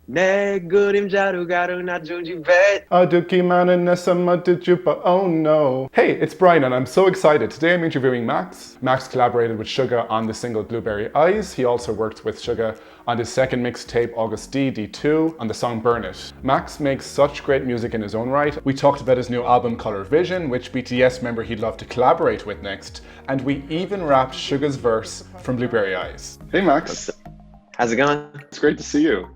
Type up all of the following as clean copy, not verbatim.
내 그림자로 가루나 조지 vet. Oh no. Hey, it's Brian and I'm so excited. Today I'm interviewing Max. Max collaborated with Suga on the single Blueberry Eyes. He also worked with Suga on his second mixtape, August D2, on the song Burn It. Max makes such great music in his own right. We talked about his new album Color Vision, which BTS member he'd love to collaborate with next, and we even wrapped Suga's verse from Blueberry Eyes. Hey Max. How's it going? It's great to see you.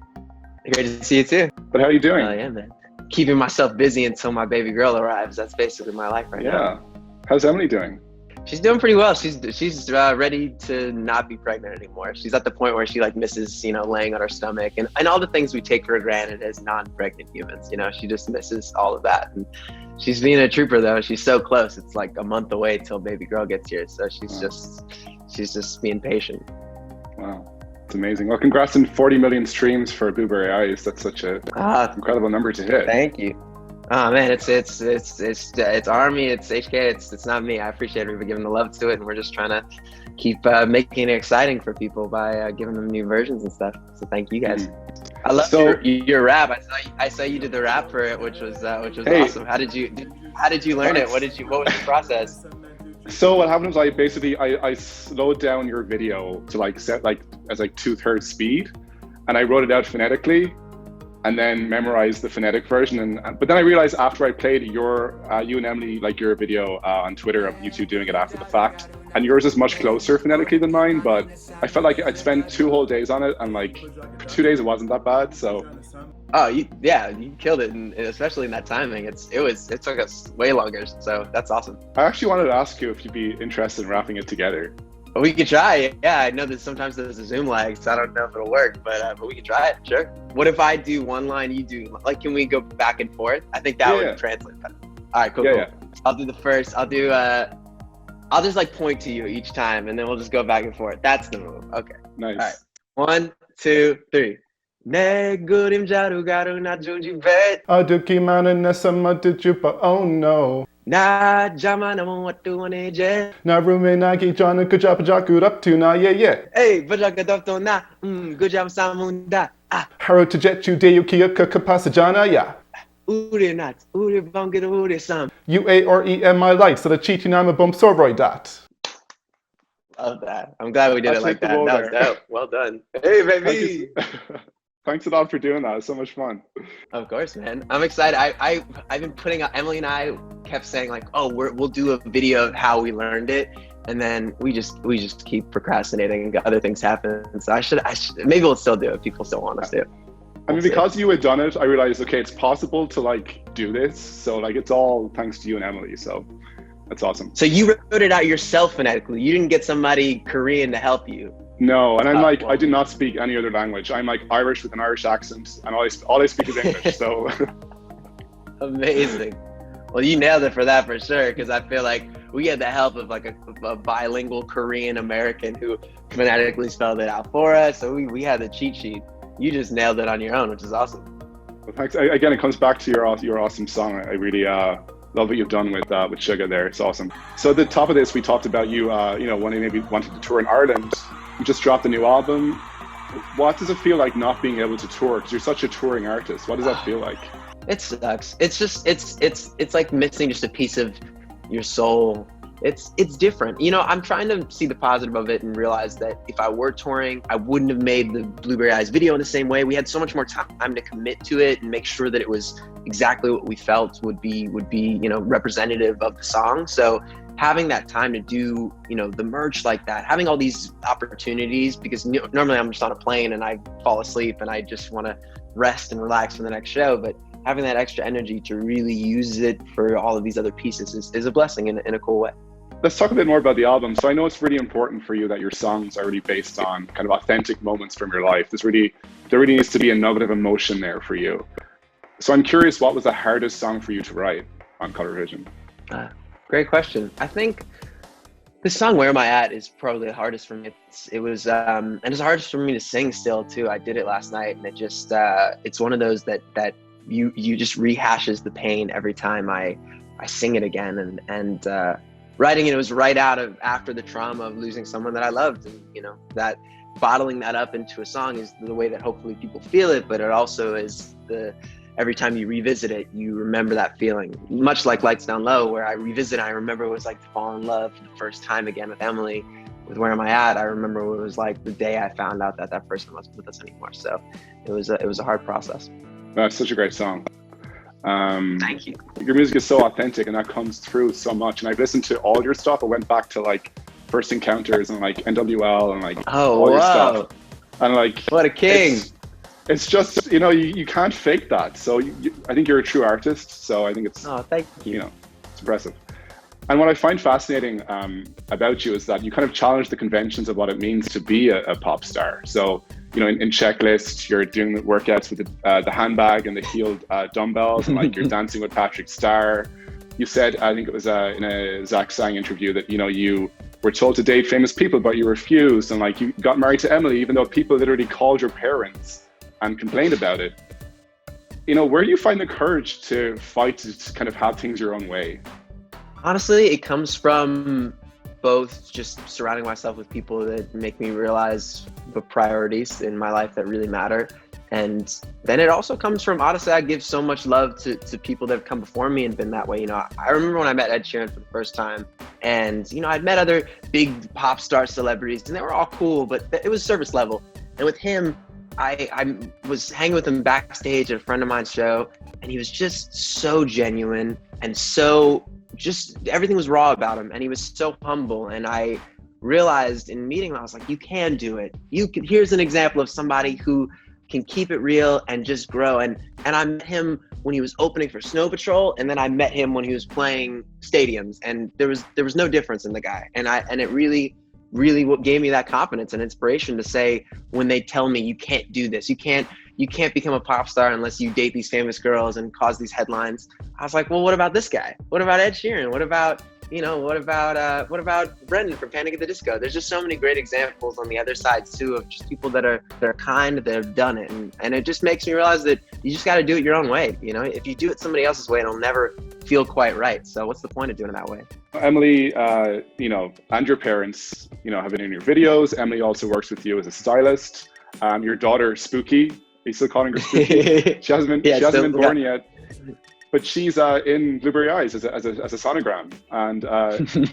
Great to see you too. But how are you doing? Oh yeah, man. Keeping myself busy until my baby girl arrives. That's basically my life right now. Yeah. How's Emily doing? She's doing pretty well. She's ready to not be pregnant anymore. She's at the point where she like misses, laying on her stomach and all the things we take for granted as non-pregnant humans. She just misses all of that. And she's being a trooper though. She's so close. It's like a month away till baby girl gets here. So she's just being patient. Wow. It's amazing. Well, congrats on 40 million streams for Blueberry Eyes. That's such a incredible number to hit. Thank you. Oh man, it's A.R.M.Y, it's HK, it's not me. I appreciate everybody giving the love to it, and we're just trying to keep making it exciting for people by giving them new versions and stuff. So thank you guys. I love your rap. I saw you did the rap for it, which was awesome. How did you learn it? What was the process? So what happened was I slowed down your video to set as 2/3 speed, and I wrote it out phonetically, and then memorized the phonetic version. But then I realized after I played you and Emily your video on Twitter of you two doing it after the fact, and yours is much closer phonetically than mine. But I felt like I'd spent 2 whole days on it, and for 2 days it wasn't that bad. So. Oh, you killed it, and especially in that timing. It took us way longer, so that's awesome. I actually wanted to ask you if you'd be interested in wrapping it together. We could try. Yeah, I know that sometimes there's a Zoom lag, so I don't know if it'll work, but we could try it. Sure. What if I do one line, you do can we go back and forth? I think that would translate better. All right, cool. Yeah. I'll do the first. I'll just point to you each time, and then we'll just go back and forth. That's the move. Okay. Nice. All right. 1, 2, 3. 내 그림자로 가루나 조지 vet. 어둡기만은 내 삶을 주파. Oh no. 나 자만하면 what 이제. 나 rum에 나기 전에 그 잡아 up to 나 yeah. Hey, 버저가덥도 나 그잡 싸문다. 하루 투제추 대유키야 kapasajana ya. 우리 낫 우리 방기도 우리 삶. A.R.M.Y likes that a cheating I'm a bump sorroy dat. Love that. I'm glad we did it like that. That was dope. Well done. Hey, baby. Thanks a lot for doing that. It's so much fun. Of course, man. I'm excited. I've been putting out. Emily and I kept saying we'll do a video of how we learned it, and then we just keep procrastinating and other things happen. So I should maybe we'll still do it. People still want us to. I mean, because you had done it, I realized it's possible to do this. So it's all thanks to you and Emily. So that's awesome. So you wrote it out yourself phonetically. You didn't get somebody Korean to help you. No, and I'm I do not speak any other language. I'm Irish with an Irish accent, and all I speak is English. So amazing. Well, you nailed it for that for sure, because I feel like we had the help of a bilingual Korean American who phonetically spelled it out for us. So we had the cheat sheet. You just nailed it on your own, which is awesome. Well, thanks. Again, it comes back to your awesome song. I really love what you've done with Suga there. It's awesome. So at the top of this, we talked about you, when you maybe wanted to tour in Ireland. You just dropped a new album. What does it feel like not being able to tour? Because you're such a touring artist. What does that feel like? It sucks. It's just it's like missing just a piece of your soul. It's different. I'm trying to see the positive of it and realize that if I were touring, I wouldn't have made the Blueberry Eyes video in the same way. We had so much more time to commit to it and make sure that it was exactly what we felt would be representative of the song. So having that time to do the merch like that, having all these opportunities, because normally I'm just on a plane and I fall asleep and I just want to rest and relax for the next show, but having that extra energy to really use it for all of these other pieces is a blessing in a cool way. Let's talk a bit more about the album. So I know it's really important for you that your songs are really based on kind of authentic moments from your life. There really needs to be a nugget of emotion there for you. So I'm curious, what was the hardest song for you to write on Color Vision? Great question. I think the song "Where Am I At" is probably the hardest for me. It was, and it's hardest for me to sing still too. I did it last night, and it just it's one of those that you just rehashes the pain every time I sing it again. And writing it was right after the trauma of losing someone that I loved, and that bottling that up into a song is the way that hopefully people feel it, but it also is every time you revisit it, you remember that feeling. Much like Lights Down Low, where I revisit, I remember what it was like to fall in love for the first time again with Emily. With Where Am I At, I remember what it was like the day I found out that that person wasn't with us anymore. So it was a hard process. That's such a great song. Thank you. Your music is so authentic, and that comes through so much. And I've listened to all your stuff. I went back to like First Encounters and like NWL and like all your stuff. And like, what a king! It's just, you know, you can't fake that. So I think you're a true artist. So I think it's, thank you. You know, it's impressive. And what I find fascinating about you is that you kind of challenge the conventions of what it means to be a pop star. So, you know, in Checklist, you're doing the workouts with the handbag and the heeled dumbbells, and like you're dancing with Patrick Star. You said, I think it was in a Zach Sang interview, that, you know, you were told to date famous people, but you refused. And like you got married to Emily, even though people literally called your parents and complained about it. You know, where do you find the courage to fight to kind of have things your own way? Honestly, it comes from both just surrounding myself with people that make me realize the priorities in my life that really matter. And then it also comes from, honestly, I give so much love to people that have come before me and been that way. You know, I remember when I met Ed Sheeran for the first time, and, you know, I'd met other big pop star celebrities and they were all cool, but it was service level. And with him, I was hanging with him backstage at a friend of mine's show, and he was just so genuine and so just everything was raw about him, and he was so humble. And I realized in meeting him, I was like, you can do it. Here's an example of somebody who can keep it real and just grow. And I met him when he was opening for Snow Patrol, and then I met him when he was playing stadiums, and there was no difference in the guy. And it really what gave me that confidence and inspiration to say, when they tell me you can't do this, you can't become a pop star unless you date these famous girls and cause these headlines. I was like, well, what about this guy? What about Ed Sheeran? What about Brendan from Panic at the Disco? There's just so many great examples on the other side too, of just people that are kind, that have done it. And it just makes me realize that you just got to do it your own way. You know, if you do it somebody else's way, it'll never feel quite right. So what's the point of doing it that way? Emily, you know, and your parents, you know, have been in your videos. Emily also works with you as a stylist. Your daughter, Spooky, are you still calling her Spooky? She hasn't been born yet, but she's in Blueberry Eyes as a sonogram. And,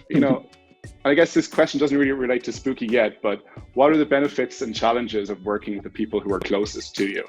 you know, I guess this question doesn't really relate to Spooky yet, but what are the benefits and challenges of working with the people who are closest to you?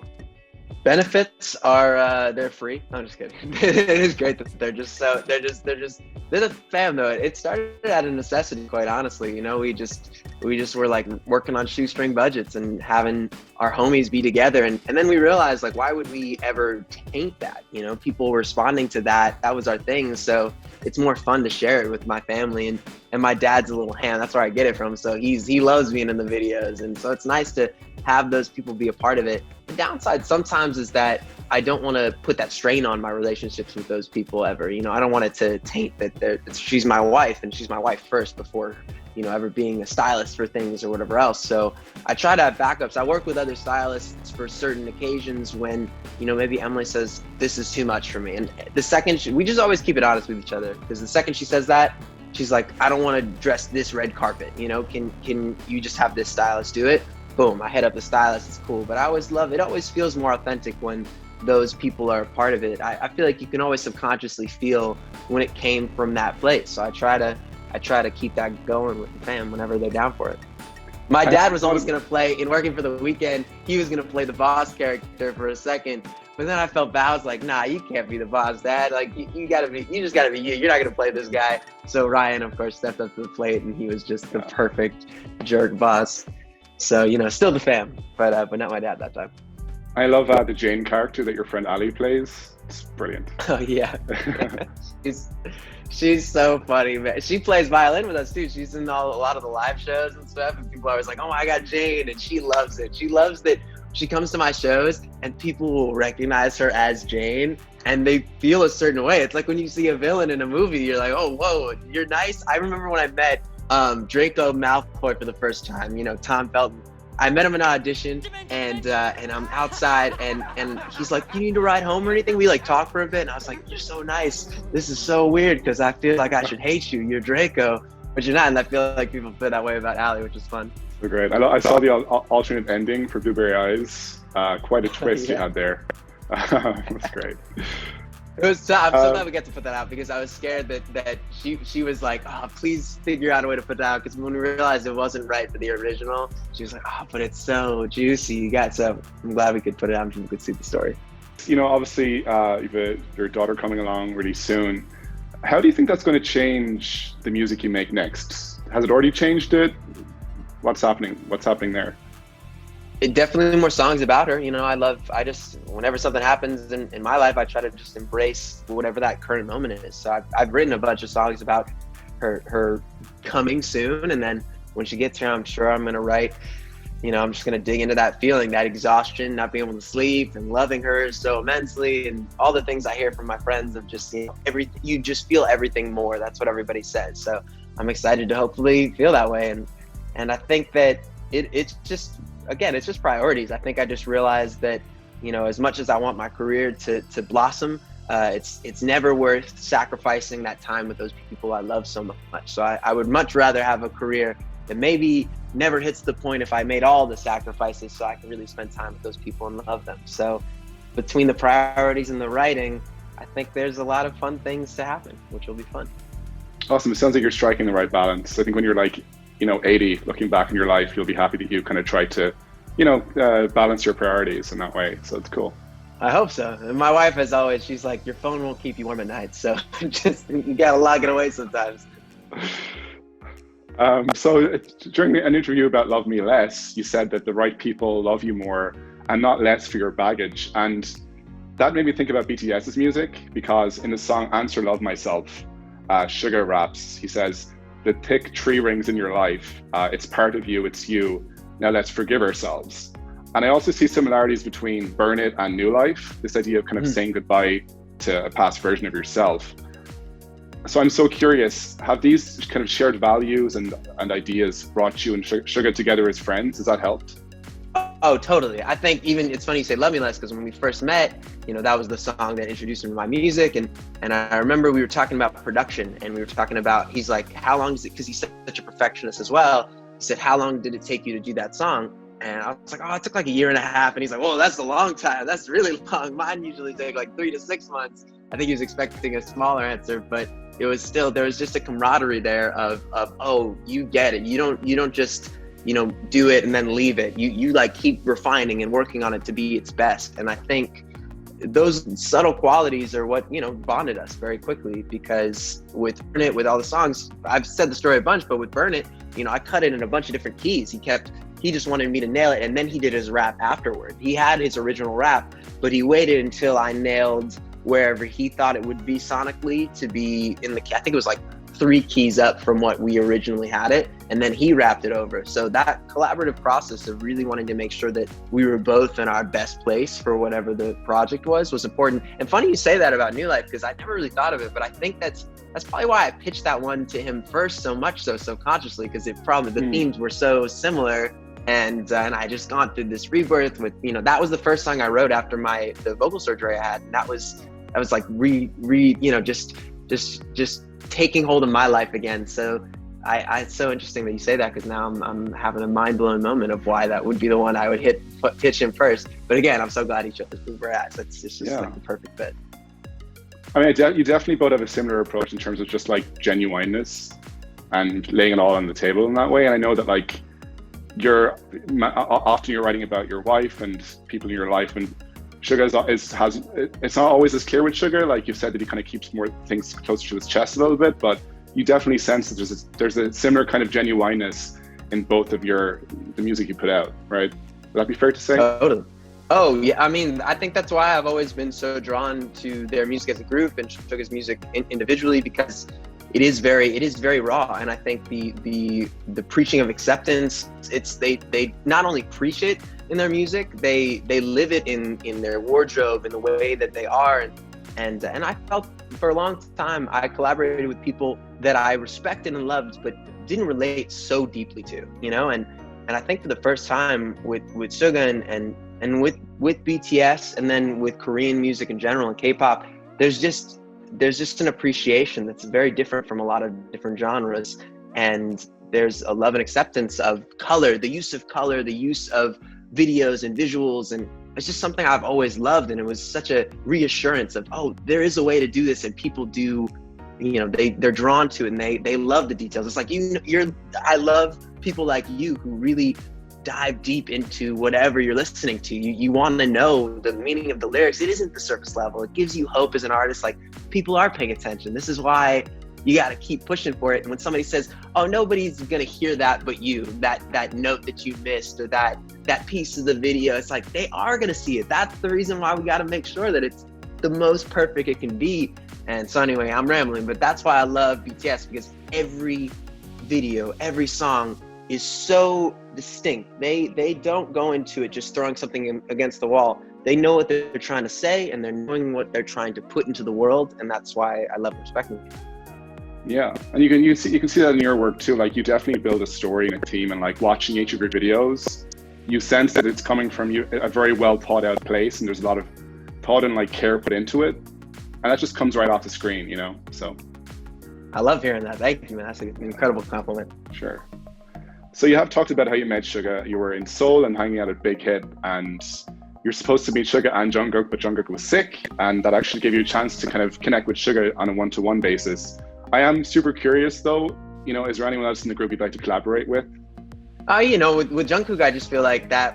Benefits are they're free. No, I'm just kidding. It is great that they're the fam though. It started out of necessity, quite honestly. You know, we just were like working on shoestring budgets and having our homies be together, and then we realized, like, why would we ever taint that? You know, people were responding to that. That was our thing. So it's more fun to share it with my family, and my dad's a little ham. That's where I get it from. So he loves being in the videos, and so it's nice to have those people be a part of it. The downside sometimes is that I don't want to put that strain on my relationships with those people ever. You know, I don't want it to taint that she's my wife, and she's my wife first before, you know, ever being a stylist for things or whatever else. So I try to have backups. I work with other stylists for certain occasions when, you know, maybe Emily says, this is too much for me. And the second we just always keep it honest with each other, because the second she says that, she's like, I don't want to dress this red carpet. You know, can you just have this stylist do it? Boom, I head up the stylist, it's cool. But I always love it. It always feels more authentic when those people are a part of it. I feel like you can always subconsciously feel when it came from that place. So I try to keep that going with the fam whenever they're down for it. My dad was always going to play, in Working for the Weekend, he was going to play the boss character for a second. But then I felt bad. I was like, nah, you can't be the boss, Dad. Like, you just gotta be you. You're not gonna play this guy. So Ryan, of course, stepped up to the plate, and he was just the perfect jerk boss. So, you know, still the fam, but not my dad that time. I love the Jane character that your friend Ali plays. It's brilliant. Oh yeah, she's so funny, man. She plays violin with us too. She's in a lot of the live shows and stuff, and people are always like, "Oh, I got Jane," and she loves it. She loves that she comes to my shows and people will recognize her as Jane, and they feel a certain way. It's like when you see a villain in a movie, you're like, "Oh, whoa, you're nice." I remember when I met Draco Malfoy for the first time. You know, Tom Felton. I met him in an audition, and I'm outside, and he's like, "You need to ride home or anything?" We like talked for a bit, and I was like, "You're so nice. This is so weird because I feel like I should hate you. You're Draco, but you're not." And I feel like people feel that way about Ali, which is fun. So great. I saw the alternate ending for Blueberry Eyes. Quite a twist you Yeah. had there. That's great. I'm so Uh, glad we get to put that out because I was scared that she was like, oh, please figure out a way to put that out, because when we realized it wasn't right for the original, she was like, oh, but it's so juicy. So I'm glad we could put it out and people could see the story. Obviously, you've your daughter coming along really soon. How do you think that's going to change the music you make next? Has it already changed it? What's happening? What's happening there? It definitely more songs about her. I just, whenever something happens in my life, I try to just embrace whatever that current moment is. So I've written a bunch of songs about her coming soon. And then when she gets here, I'm sure I'm going to write, I'm just going to dig into that feeling, that exhaustion, not being able to sleep and loving her so immensely, and all the things I hear from my friends of just, everything, you just feel everything more. That's what everybody says. So I'm excited to hopefully feel that way. And I think that it's just, again, it's just priorities. I think I just realized that, as much as I want my career to blossom, it's never worth sacrificing that time with those people I love so much. So I would much rather have a career that maybe never hits the point if I made all the sacrifices, so I can really spend time with those people and love them. So between the priorities and the writing, I think there's a lot of fun things to happen, which will be fun. Awesome. It sounds like you're striking the right balance. I think when you're like, 80, looking back in your life, you'll be happy that you kind of tried to, balance your priorities in that way. So it's cool. I hope so. And my wife, as always, she's like, your phone won't keep you warm at night. So just, you gotta lock it away sometimes. So during an interview about Love Me Less, you said that the right people love you more and not less for your baggage. And that made me think about BTS's music, because in the song Answer Love Myself, Suga raps, he says, the thick tree rings in your life, it's part of you, it's you. Now let's forgive ourselves. And I also see similarities between Burn It and New Life, this idea of kind of saying goodbye to a past version of yourself. So I'm so curious, have these kind of shared values and ideas brought you and Suga together as friends? Has that helped? Oh, totally. I think even, it's funny you say Love Me Less, because when we first met, that was the song that introduced him to my music. And I remember we were talking about production, and we were talking about, he's like, how long is it? Because he's such a perfectionist as well. He said, how long did it take you to do that song? And I was like, oh, it took like 1.5 years. And he's like, whoa, that's a long time. That's really long. Mine usually take like 3 to 6 months. I think he was expecting a smaller answer, but it was still, there was just a camaraderie there of oh, you get it. You don't just, do it and then leave it. You like keep refining and working on it to be its best. And I think those subtle qualities are what, bonded us very quickly, because with Burn It, with all the songs, I've said the story a bunch, but with Burn It, I cut it in a bunch of different keys. He just wanted me to nail it. And then he did his rap afterward. He had his original rap, but he waited until I nailed wherever he thought it would be sonically to be in the key. I think it was like 3 keys up from what we originally had it, and then he rapped it over. So that collaborative process of really wanting to make sure that we were both in our best place for whatever the project was important. And funny you say that about New Life, because I never really thought of it, but I think that's probably why I pitched that one to him first so much, so subconsciously, because the themes were so similar. And I just gone through this rebirth with, that was the first song I wrote after the vocal surgery I had. And that was like just taking hold of my life again. So it's so interesting that you say that, because now I'm having a mind-blowing moment of why that would be the one I would pitch him first. But again, I'm so glad he chose Blueberry Eyes. It's just like the perfect fit. I mean, you definitely both have a similar approach in terms of just like genuineness and laying it all on the table in that way. And I know that like often you're writing about your wife and people in your life, and Suga it's not always as clear with Suga. Like you've said that he kind of keeps more things closer to his chest a little bit, but you definitely sense that there's a similar kind of genuineness in both of the music you put out, right? Would that be fair to say? Totally. Oh yeah, I mean, I think that's why I've always been so drawn to their music as a group and Suga's music individually, because it is very raw. And I think the preaching of acceptance, they not only preach it in their music, they live it in their wardrobe, in the way that they are. And I felt for a long time I collaborated with people that I respected and loved, but didn't relate so deeply to, and I think for the first time with Suga and with BTS, and then with Korean music in general and K-pop, there's just an appreciation that's very different from a lot of different genres. And there's a love and acceptance of color, the use of color, the use of videos and visuals. And it's just something I've always loved. And it was such a reassurance of, oh, there is a way to do this, and people do, you know, they're drawn to it, and they love the details. It's like, I love people like you who really dive deep into whatever you're listening to. You want to know the meaning of the lyrics. It isn't the surface level. It gives you hope as an artist, like people are paying attention. This is why you got to keep pushing for it. And when somebody says, oh, nobody's going to hear that but you, that note that you missed, or that piece of the video, it's like, they are going to see it. That's the reason why we got to make sure that it's the most perfect it can be. And so anyway, I'm rambling, but that's why I love BTS, because every video, every song is so distinct. They don't go into it just throwing something against the wall. They know what they're trying to say, and they're knowing what they're trying to put into the world. And that's why I love and respect them. Yeah, and you can see that in your work too. Like, you definitely build a story and a theme, and like watching each of your videos, you sense that it's coming from a very well thought out place, and there's a lot of thought and like care put into it, and that just comes right off the screen, you know. So I love hearing that. Thank you, man. That's an incredible compliment. Sure. So you have talked about how you met Suga. You were in Seoul and hanging out at Big Hit, and you're supposed to meet Suga and Jungkook, but Jungkook was sick, and that actually gave you a chance to kind of connect with Suga on a one-to-one basis. I am super curious though, you know, is there anyone else in the group you'd like to collaborate with? You know, with Jungkook, I just feel like I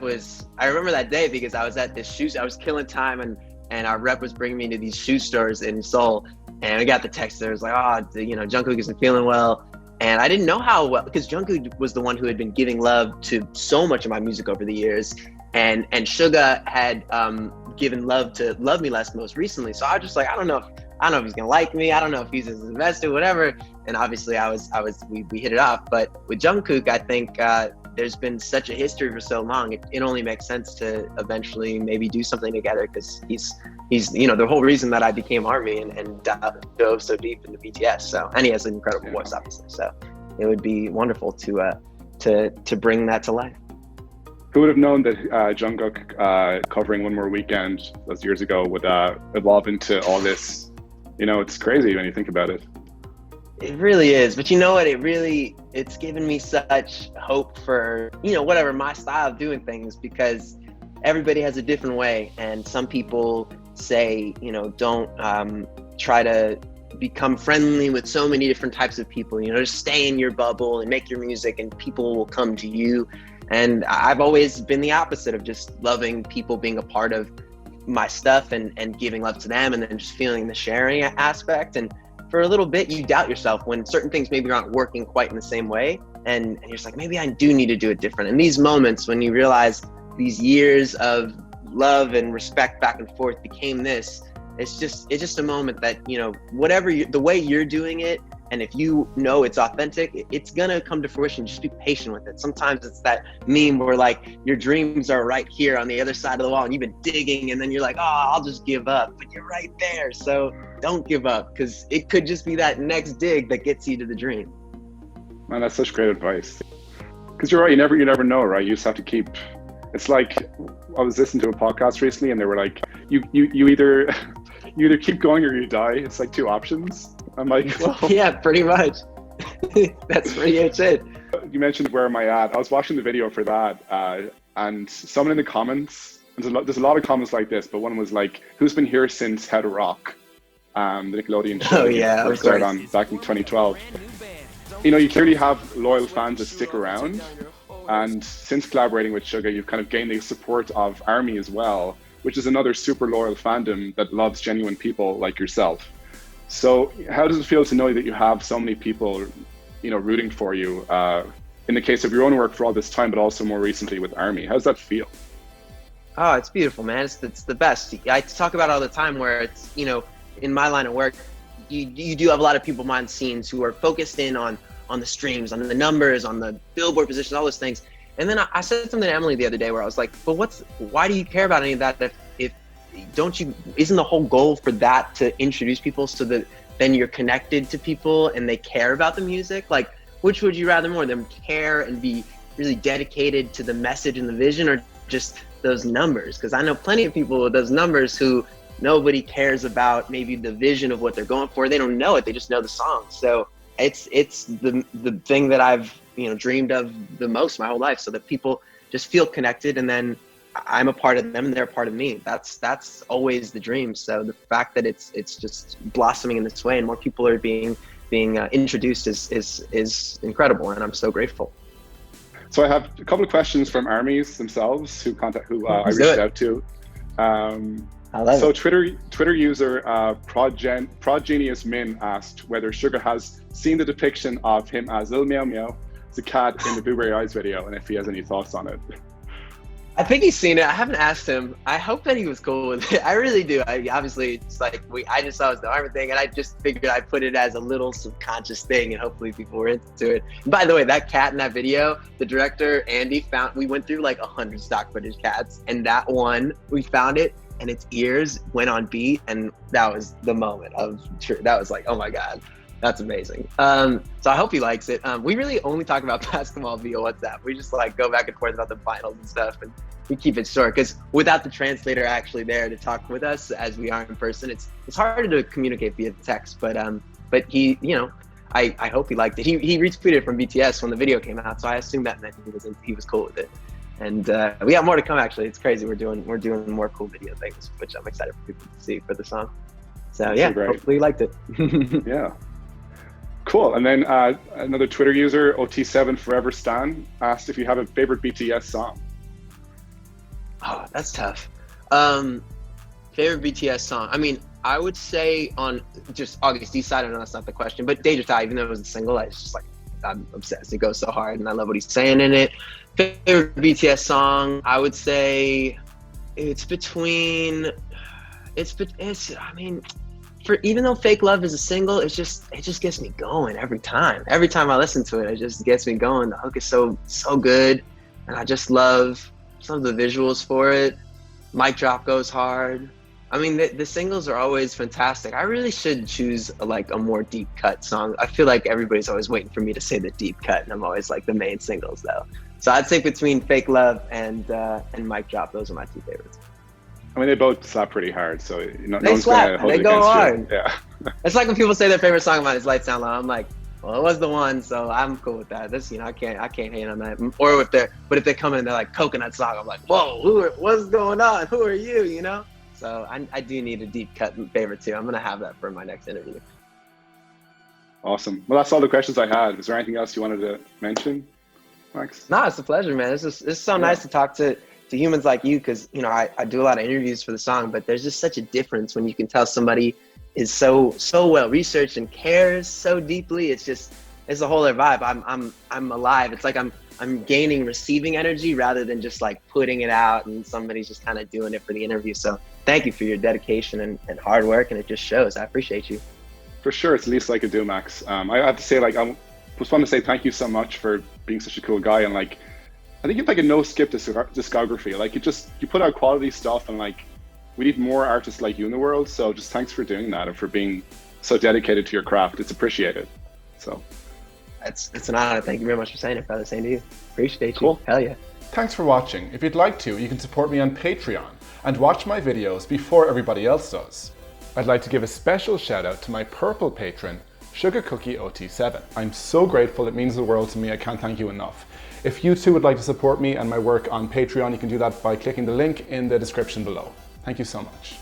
remember that day because I was at this I was killing time, and our rep was bringing me to these shoe stores in Seoul, and I got the text there. It was like, oh, you know, Jungkook isn't feeling well. And I didn't know how well, because Jungkook was the one who had been giving love to so much of my music over the years. And Suga had given love to Love Me Less most recently. So I was just like, I don't know if he's gonna like me. I don't know if he's an investor, whatever. And obviously we hit it off. But with Jungkook, I think there's been such a history for so long. It only makes sense to eventually maybe do something together, because he's, you know, the whole reason that I became A.R.M.Y and dove so deep into BTS. So, and he has an incredible voice, obviously. So it would be wonderful to bring that to life. Who would have known that Jungkook covering One More Weekend those years ago would evolve into all this? You know, it's crazy when you think about it. It really is. But you know what? It's given me such hope for, you know, whatever my style of doing things, because everybody has a different way. And some people say, you know, don't try to become friendly with so many different types of people, you know, just stay in your bubble and make your music and people will come to you. And I've always been the opposite of just loving people being a part of my stuff and giving love to them, and then just feeling the sharing aspect. And for a little bit, you doubt yourself when certain things maybe aren't working quite in the same way. And you're just like, maybe I do need to do it different. And these moments when you realize these years of love and respect back and forth became this, it's just a moment that, you know, the way you're doing it, and if you know it's authentic, it's gonna come to fruition. Just be patient with it. Sometimes it's that meme where like your dreams are right here on the other side of the wall and you've been digging, and then you're like, oh, I'll just give up. But you're right there. So don't give up, because it could just be that next dig that gets you to the dream. Man, that's such great advice. Because you're right, you never know, right? You just have to keep, it's like, I was listening to a podcast recently and they were like, you either keep going or you die. It's like two options. I'm like, well, yeah, pretty much. That's pretty much it. You mentioned Where Am I At? I was watching the video for that, and someone in the comments, there's a lot of comments like this, but one was like, who's been here since How to Rock? The Nickelodeon show. Oh yeah, first started on back in 2012. You know, you clearly have loyal fans that stick around, and since collaborating with Suga, you've kind of gained the support of A.R.M.Y as well, which is another super loyal fandom that loves genuine people like yourself. So how does it feel to know that you have so many people, you know, rooting for you, in the case of your own work for all this time, but also more recently with A.R.M.Y? How does that feel? Oh, it's beautiful, man. It's the best. I talk about it all the time, where it's, you know, in my line of work, you do have a lot of people behind the scenes who are focused in on the streams, on the numbers, on the Billboard positions, all those things. And then I said something to Emily the other day where I was like, but why do you care about any of that if isn't the whole goal for that to introduce people so that then you're connected to people and they care about the music? Like, which would you rather more, them care and be really dedicated to the message and the vision, or just those numbers? Because I know plenty of people with those numbers who nobody cares about maybe the vision of what they're going for. They don't know it, they just know the song. So it's the thing that I've dreamed of the most my whole life, so that people just feel connected, and then I'm a part of them and they're a part of me. That's always the dream. So the fact that it's just blossoming in this way and more people are being introduced is incredible, and I'm so grateful. So I have a couple of questions from ARMYs themselves who I reached out to. So Twitter user Progenius Min asked whether Suga has seen the depiction of him as Lil Meow Meow, the cat in the Blueberry Eyes video, and if he has any thoughts on it. I think he's seen it. I haven't asked him. I hope that he was cool with it. I really do. Obviously, it's like I just saw it was the A.R.M.Y thing, and I just figured I'd put it as a little subconscious thing, and hopefully people were into it. And by the way, that cat in that video, the director, Andy, we went through like 100 stock footage cats, and that one, we found it, and its ears went on beat, and that was the moment of truth. That was like, oh my God. That's amazing. So I hope he likes it. We really only talk about basketball via WhatsApp. We just like go back and forth about the finals and stuff, and we keep it short because without the translator actually there to talk with us as we are in person, it's harder to communicate via text. But he, I hope he liked it. He retweeted it from BTS when the video came out, so I assume that meant he was cool with it. And we have more to come. Actually, it's crazy. We're doing more cool video things, which I'm excited for people to see for the song. So yeah, hopefully you liked it. Yeah. Cool. And then another Twitter user, OT7 Forever Stan, asked if you have a favorite BTS song. Oh, that's tough. Favorite BTS song? I mean, I would say on just August East Side. I know that's not the question, but Deja Tai, even though it was a single, I'm obsessed. It goes so hard, and I love what he's saying in it. Favorite BTS song? I would say even though Fake Love is a single, it just gets me going every time. Every time I listen to it, it just gets me going. The hook is so good, and I just love some of the visuals for it. Mic drop goes hard. I mean, the singles are always fantastic. I really should choose a more deep cut song. I feel like everybody's always waiting for me to say the deep cut, and I'm always like the main singles though. So I'd say between Fake Love and Mic Drop, those are my two favorites. I mean, they both slap pretty hard, so they slap. They go hard. You. Yeah. It's like when people say their favorite song of mine is Lights Down Low. I'm like, well, it was the one, so I'm cool with that. This, I can't hate on that. Or if they come in, they're like Coconut Song. I'm like, whoa, what's going on? Who are you? So I do need a deep cut favorite too. I'm gonna have that for my next interview. Awesome. Well, that's all the questions I had. Is there anything else you wanted to mention, Max? No, it's a pleasure, man. It's so nice to talk to humans like you, because I do a lot of interviews for the song, but there's just such a difference when you can tell somebody is so well researched and cares so deeply. It's a whole other vibe. I'm alive. It's like I'm gaining receiving energy rather than just like putting it out and somebody's just kind of doing it for the interview. So thank you for your dedication and hard work, and it just shows. I appreciate you. For sure, it's the least I could do, Max. I have to say, I just want to say thank you so much for being such a cool guy, and I think it's a no-skip discography. You put out quality stuff, and we need more artists like you in the world. So just thanks for doing that and for being so dedicated to your craft. It's appreciated. So it's an honor. Thank you very much for saying it, brother. Same to you. Appreciate you. Cool. Hell yeah. Thanks for watching. If you'd like to, you can support me on Patreon and watch my videos before everybody else does. I'd like to give a special shout out to my purple patron, Sugar Cookie OT7. I'm so grateful. It means the world to me. I can't thank you enough. If you too would like to support me and my work on Patreon, you can do that by clicking the link in the description below. Thank you so much.